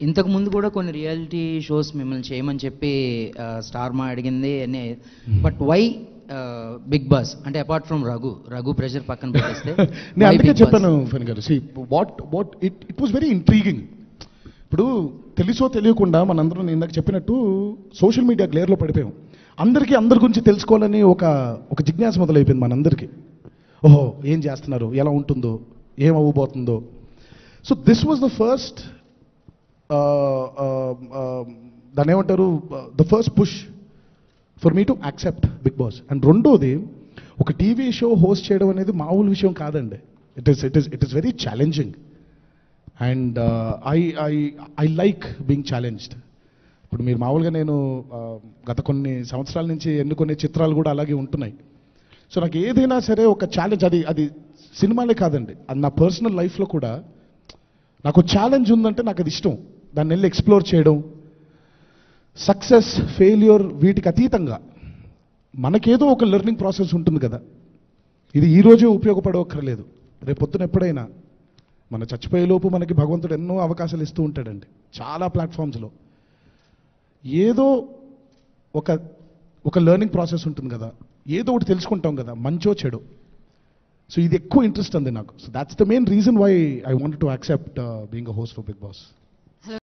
ఇంతకు ముందు కూడా కొన్ని రియాలిటీ షోస్ మిమ్మల్ని చేయమని చెప్పి స్టార్ మా అడిగింది అని, బట్ వై బిగ్ బాస్ అంటే అపార్ట్ ఫ్రమ్ రఘు ప్రెషర్ పక్కన పెట్టేస్తే నేను అందుకే చెప్పాను ఫెన్ గారు, see what it was very intriguing. ఇప్పుడు తెలుసో తెలియకుండా మనందరం ఇందాక చెప్పినట్టు సోషల్ మీడియా గ్లేర్లో పడిపోయాం. అందరికీ అందరి గురించి తెలుసుకోవాలని ఒక జిజ్ఞాస మొదలైపోయింది మనందరికీ. ఓహో ఏం చేస్తున్నారు, ఎలా ఉంటుందో, ఏం అవ్వబోతుందో. So this was the first దాన్ని ఏమంటారు, the first push for me to accept Bigg Boss. And రెండోది, ఒక టీవీ షో హోస్ట్ చేయడం అనేది మామూలు విషయం కాదండి. It is very challenging and I like being challenged. ఇప్పుడు మీరు మామూలుగా నేను గత కొన్ని సంవత్సరాల నుంచి ఎన్నుకునే చిత్రాలు కూడా అలాగే ఉంటున్నాయి. సో నాకు ఏదైనా సరే ఒక ఛాలెంజ్, అది సినిమాలే కాదండి, అది నా పర్సనల్ లైఫ్లో కూడా నాకు ఛాలెంజ్ ఉందంటే నాకు అది ఇష్టం. దాన్ని వెళ్ళి ఎక్స్ప్లోర్ చేయడం, సక్సెస్ ఫెయిల్యూర్ వీటికి అతీతంగా మనకేదో ఒక లెర్నింగ్ ప్రాసెస్ ఉంటుంది కదా. ఇది ఈరోజే ఉపయోగపడవక్కర్లేదు, రేపొద్దున ఎప్పుడైనా మన చచ్చిపోయేలోపు మనకి భగవంతుడు ఎన్నో అవకాశాలు ఇస్తూ ఉంటాడండి చాలా ప్లాట్ఫామ్స్లో. ఏదో ఒక లెర్నింగ్ ప్రాసెస్ ఉంటుంది కదా, ఏదో ఒకటి తెలుసుకుంటాం కదా, మంచో చెడు. సో ఇది ఎక్కువ ఇంట్రెస్ట్ ఉంది నాకు. So that's the main reason why I wanted to accept being a host for Bigg boss.